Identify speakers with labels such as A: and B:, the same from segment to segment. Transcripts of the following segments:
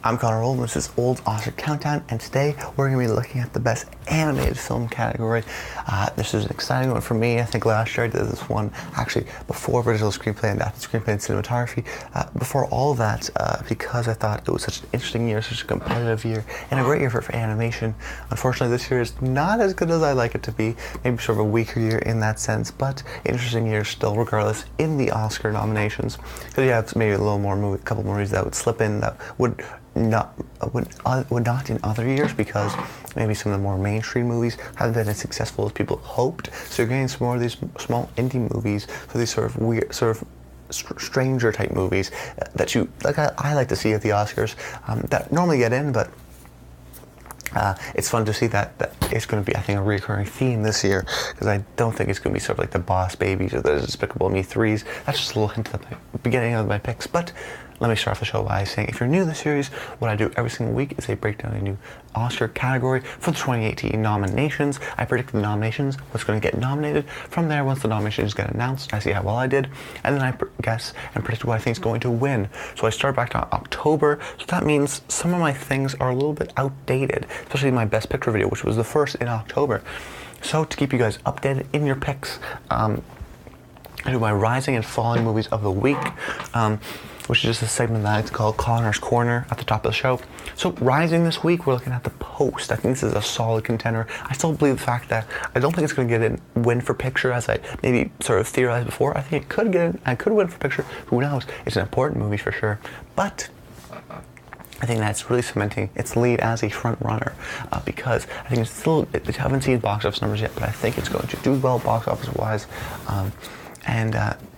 A: I'm Connor Old, this is Old Oscar Countdown, and today we're going to be looking at the Best Animated Film category. This is an exciting one for me. I think last year I did this one actually before original screenplay and adapted screenplay and cinematography. Before all of that, because I thought it was such an interesting year, such a competitive year, and a great year for animation. Unfortunately, this year is not as good as I'd like it to be. Maybe sort of a weaker year in that sense, but interesting year still, regardless, in the Oscar nominations. Because you have maybe a couple more movies that would slip in that would not in other years, because maybe some of the more mainstream movies haven't been as successful as people hoped. So you're getting some more of these small indie movies, so these sort of weird, stranger type movies that you like. I like to see at the Oscars that normally get in, but it's fun to see that it's going to be, I think, a recurring theme this year, because I don't think it's going to be sort of like the Boss Babies or the Despicable Me 3s. That's just a little hint at the beginning of my picks. But let me start off the show by saying, if you're new to the series, what I do every single week is I break down a new Oscar category for the 2018 nominations. I predict the nominations, what's going to get nominated. From there, once the nominations get announced, I see how well I did, and then I guess and predict what I think is going to win. So I start back to October, so that means some of my things are a little bit outdated, especially my Best Picture video, which was the first in October. So to keep you guys updated in your picks, I do my rising and falling movies of the week, which is just a segment that I like to call Connor's Corner at the top of the show. So rising this week, we're looking at The Post. I think this is a solid contender. I still believe the fact that I don't think it's going to get a win for picture, as I maybe sort of theorized before. I think it could get I could win for picture. Who knows? It's an important movie for sure. But I think that's really cementing its lead as a front runner, because I think it's still, I haven't seen box office numbers yet, but I think it's going to do well box office wise.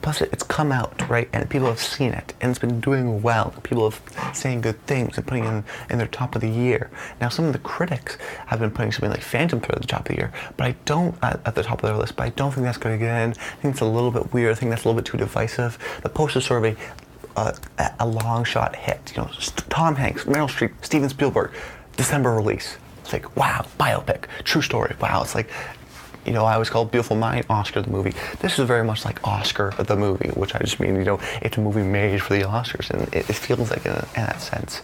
A: Plus it's come out, right, and people have seen it, and it's been doing well. People have saying good things and putting it in their top of the year. Now, some of the critics have been putting something like Phantom Thread at the top of the year, but I don't, at the top of their list, but I don't think that's going to get in. I think it's a little bit weird. I think that's a little bit too divisive. The Post is sort of a long shot hit. You know, Tom Hanks, Meryl Streep, Steven Spielberg, December release. It's like, wow, biopic, true story. Wow, it's like, you know, I always call Beautiful Mind Oscar the movie. This is very much like Oscar the movie, which I just mean, you know, it's a movie made for the Oscars, and it feels like in that sense.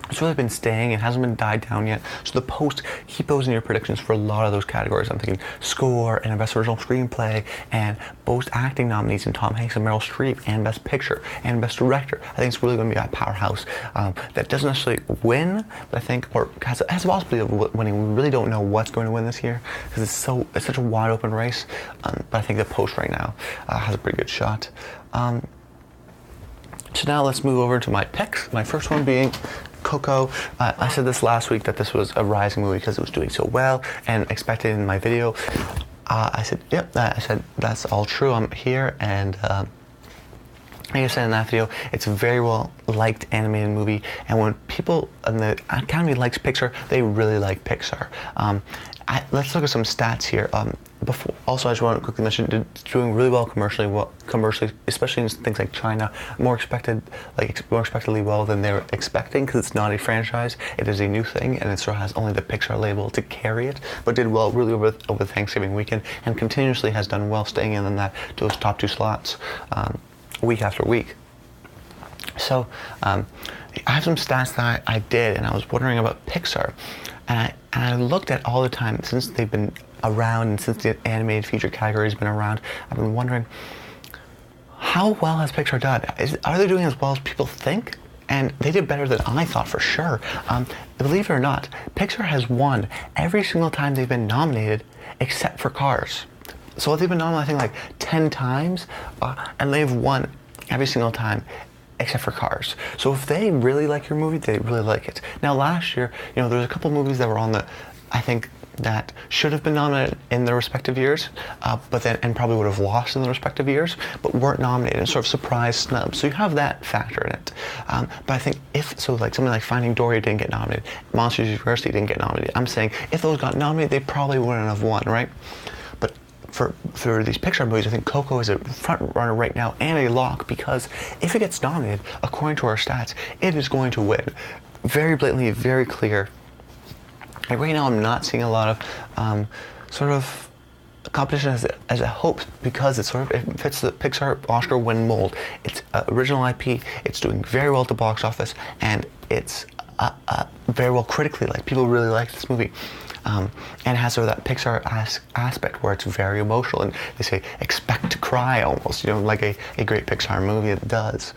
A: It's really been staying. It hasn't been died down yet. So The Post, keep those in your predictions for a lot of those categories. I'm thinking score and Best Original Screenplay and both acting nominees in Tom Hanks and Meryl Streep, and Best Picture and Best Director. I think it's really going to be a powerhouse that doesn't necessarily win, but I think, or has a possibility of winning. We really don't know what's going to win this year, because it's such a wide open race. But I think The Post right now has a pretty good shot. So now let's move over to my picks. My first one being Coco. I said this last week that this was a rising movie because it was doing so well and expected in my video. I said, yep, I said that's all true. I'm here, and like I said in that video, it's a very well liked animated movie, and when people in the Academy likes Pixar, they really like Pixar. Let's look at some stats here. Also, I just want to quickly mention, it's doing really well commercially, especially in things like China, more expectedly well than they were expecting, because it's not a franchise, it is a new thing, and it sort of has only the Pixar label to carry it, but did well really over Thanksgiving weekend, and continuously has done well staying in those top two slots week after week. So I have some stats that I did, and I was wondering about Pixar, and I looked at all the time since they've been around, and since the animated feature category has been around, I've been wondering, how well has Pixar done? Are they doing as well as people think? And they did better than I thought, for sure. Believe it or not, Pixar has won every single time they've been nominated, except for Cars. So they've been nominated, I think, like 10 times, and they've won every single time, except for Cars. So if they really like your movie, they really like it. Now, last year, you know, there's a couple movies that were on I think, that should have been nominated in their respective years, and probably would have lost in their respective years, but weren't nominated, and sort of surprise snubs. So you have that factor in it. But I think like something like Finding Dory didn't get nominated, Monsters University didn't get nominated. I'm saying if those got nominated, they probably wouldn't have won, right? But for these Pixar movies, I think Coco is a front runner right now and a lock, because if it gets nominated, according to our stats, it is going to win. Very blatantly, very clear. Like right now, I'm not seeing a lot of sort of competition as it hopes, because it fits the Pixar Oscar win mold. It's original IP. It's doing very well at the box office, and it's very well critically liked. People really like this movie. And it has sort of that Pixar aspect where it's very emotional, and they say expect to cry almost, like a great Pixar movie it does.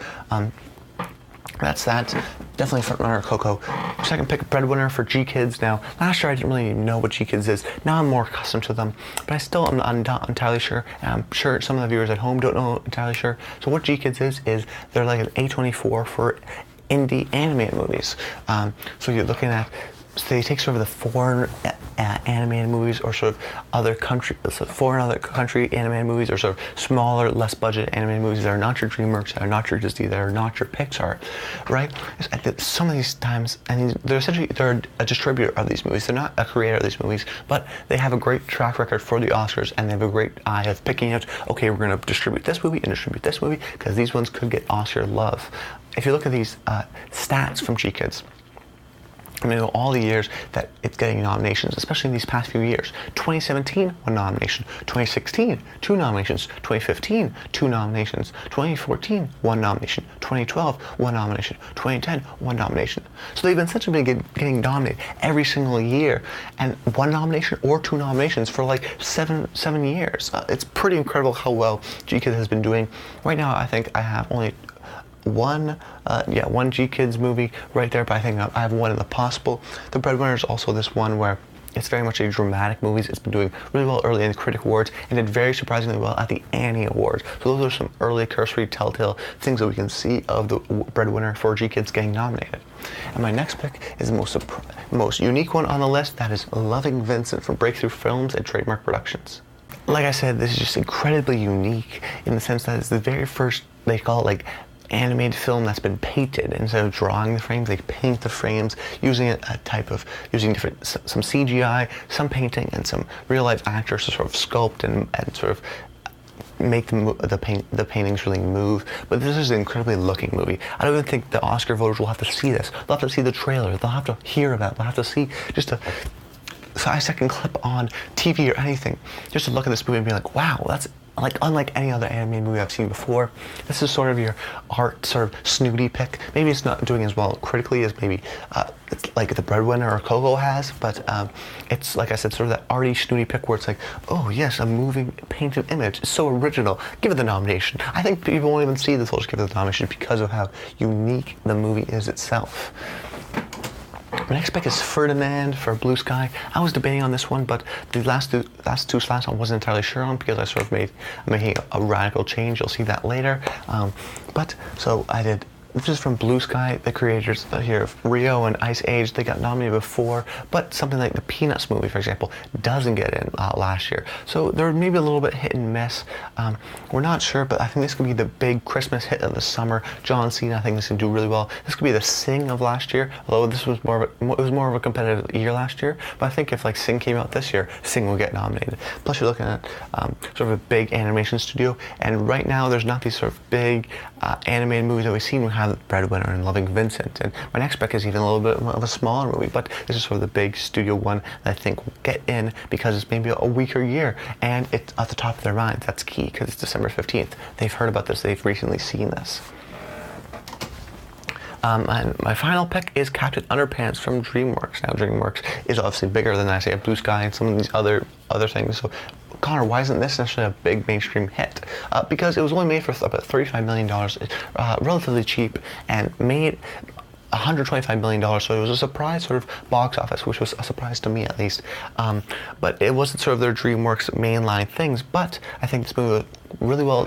A: That's that. Definitely front runner Coco. Second pick, Breadwinner for GKIDS. Now, last year I didn't really know what GKIDS is. Now I'm more accustomed to them, but I still am not entirely sure. And I'm sure some of the viewers at home don't know entirely sure. So what GKIDS is they're like an A24 for indie animated movies. So you're looking at, so they take sort of the foreign animated movies, or sort of foreign other country animated movies, or sort of smaller, less budget animated movies that are not your DreamWorks, that are not your Disney, that are not your Pixar, right? Some of these times, and they're a distributor of these movies. They're not a creator of these movies, but they have a great track record for the Oscars, and they have a great eye of picking out, okay, we're going to distribute this movie and distribute this movie, because these ones could get Oscar love. If you look at these stats from GKIDS, all the years that it's getting nominations, especially in these past few years. 2017, 1 nomination. 2016, 2 nominations. 2015, 2 nominations. 2014, 1 nomination. 2012, 1 nomination. 2010, 1 nomination. So they've been essentially getting nominated every single year, and 1 nomination or 2 nominations for like seven years. It's pretty incredible how well GKIDS has been doing. Right now, I think I have only one GKIDS movie right there, but I think I have one in the possible. The Breadwinner is also this one where it's very much a dramatic movie. It's been doing really well early in the Critic Awards, and did very surprisingly well at the Annie Awards. So those are some early cursory telltale things that we can see of the Breadwinner for GKIDS getting nominated. And my next pick is the most unique one on the list. That is Loving Vincent from Breakthrough Films and Trademark Productions. Like I said, this is just incredibly unique in the sense that it's the very first, they call it like animated film that's been painted. Instead of drawing the frames, they paint the frames using using some CGI, some painting, and some real life actors to sort of sculpt and sort of make the paintings really move. But this is an incredibly looking movie. I don't even think the Oscar voters will have to see this. They'll have to see the trailer. They'll have to hear about it. They'll have to see just a 5-second clip on TV or anything, just to look at this movie and be like, wow, that's like unlike any other animated movie I've seen before. This is sort of your art sort of snooty pick. Maybe it's not doing as well critically as maybe it's like The Breadwinner or Coco has, but it's, like I said, sort of that arty snooty pick where it's like, oh yes, a moving painted image. It's so original. Give it the nomination. I think people won't even see this. They'll just give it the nomination because of how unique the movie is itself. My next pick is Ferdinand for Blue Sky. I was debating on this one, but the last two slots I wasn't entirely sure on because I sort of making a radical change. You'll see that later. So I did. This is from Blue Sky, the creators here of Rio and Ice Age. They got nominated before, but something like the Peanuts movie, for example, doesn't get in last year. So they're maybe a little bit hit and miss. We're not sure, but I think this could be the big Christmas hit of the summer. John Cena, I think this can do really well. This could be the Sing of last year, although this was more of a competitive year last year. But I think if like Sing came out this year, Sing will get nominated. Plus, you're looking at sort of a big animation studio, and right now there's not these sort of big animated movies that we've seen. We have Breadwinner and Loving Vincent, and my next pick is even a little bit of a smaller movie, but this is sort of the big studio one that I think will get in because it's maybe a weaker year and it's at the top of their minds. That's key because it's December 15th. They've heard about this. They've recently seen this. And my final pick is Captain Underpants from DreamWorks. Now, DreamWorks is obviously bigger than I say Blue Sky and some of these other things. So, Connor, why isn't this necessarily a big mainstream hit? Because it was only made for about $35 million, relatively cheap, and made $125 million, so it was a surprise sort of box office, which was a surprise to me at least. But it wasn't sort of their DreamWorks mainline things. But I think this movie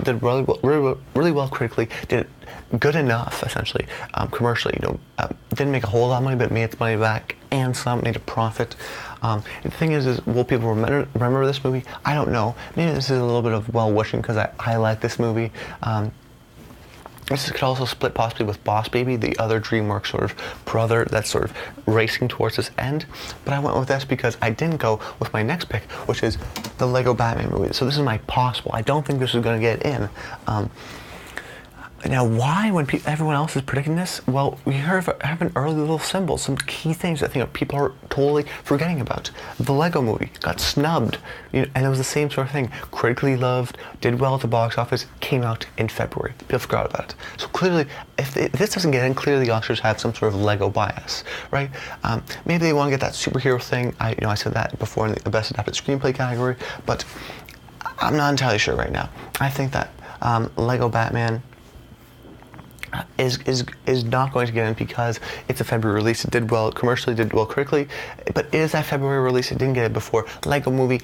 A: did really well critically, did good enough essentially commercially. Didn't make a whole lot of money, but made its money back and some, made a profit. The thing is will people remember this movie? I don't know. Maybe this is a little bit of well-wishing because I like this movie. This could also split possibly with Boss Baby, the other DreamWorks sort of brother that's sort of racing towards this end. But I went with this because I didn't go with my next pick, which is the Lego Batman movie. So this is my possible. I don't think this is going to get in. Now, why, when everyone else is predicting this? Well, we have an early little symbol, some key things I think people are totally forgetting about. The Lego Movie got snubbed, and it was the same sort of thing. Critically loved, did well at the box office, came out in February. People forgot about it. So clearly, if this doesn't get in, clearly the Oscars have some sort of Lego bias, right? Maybe they want to get that superhero thing. I said that before in the Best Adapted Screenplay category, but I'm not entirely sure right now. I think that Lego Batman is not going to get in because it's a February release. It did well commercially, did well critically, but it is that February release. It didn't get it before. Lego Movie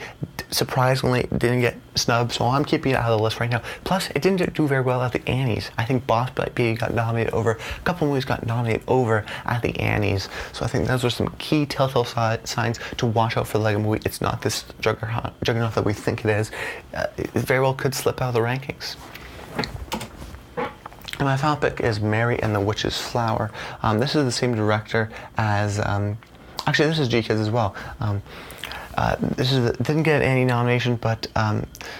A: surprisingly didn't get snubbed, so I'm keeping it out of the list right now. Plus, it didn't do very well at the Annies. I think Boss Baby got nominated over, a couple movies got nominated over at the Annies, so I think those are some key telltale signs to watch out for the Lego Movie. It's not this juggernaut that we think it is. It very well could slip out of the rankings. And my final pick is Mary and the Witch's Flower. This is the same director as, actually this is G-Kids as well. Didn't get any nomination, but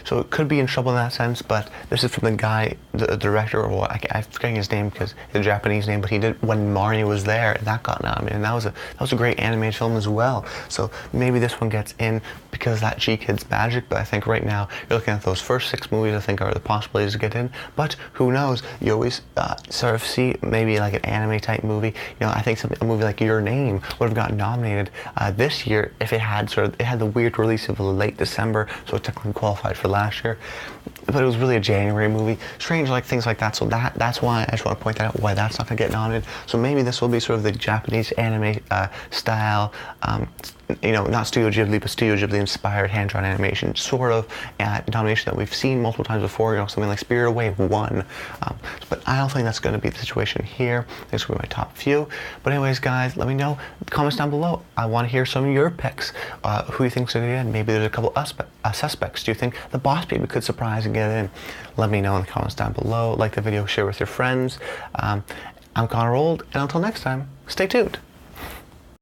A: so it could be in trouble in that sense. But this is from the guy, the director, or I'm forgetting his name because it's a Japanese name. But he did When Marnie Was There, and that got nominated. And that was a great animated film as well. So maybe this one gets in because of that G-Kids magic. But I think right now you're looking at those first 6 movies. I think are the possibilities to get in. But who knows? You always sort of see maybe like an anime type movie. I think a movie like Your Name would have gotten nominated this year if it had it had the weird release of late December, so it technically qualified for last year. But it was really a January movie. Strange, like things like that. So that's why I just want to point that out, why that's not going to get nominated. So maybe this will be sort of the Japanese anime style, not Studio Ghibli, but Studio Ghibli inspired hand-drawn animation sort of nomination that we've seen multiple times before. Something like Spirited Away won. But I don't think that's going to be the situation here. These will be my top few. But anyways, guys, let me know in the comments down below. I want to hear some of your picks. Who you think's going to get in? Maybe there's a couple suspects. Do you think the Boss Baby could surprise and get in? Let me know in the comments down below. Like the video, share with your friends. I'm Connor Old, and until next time, stay tuned.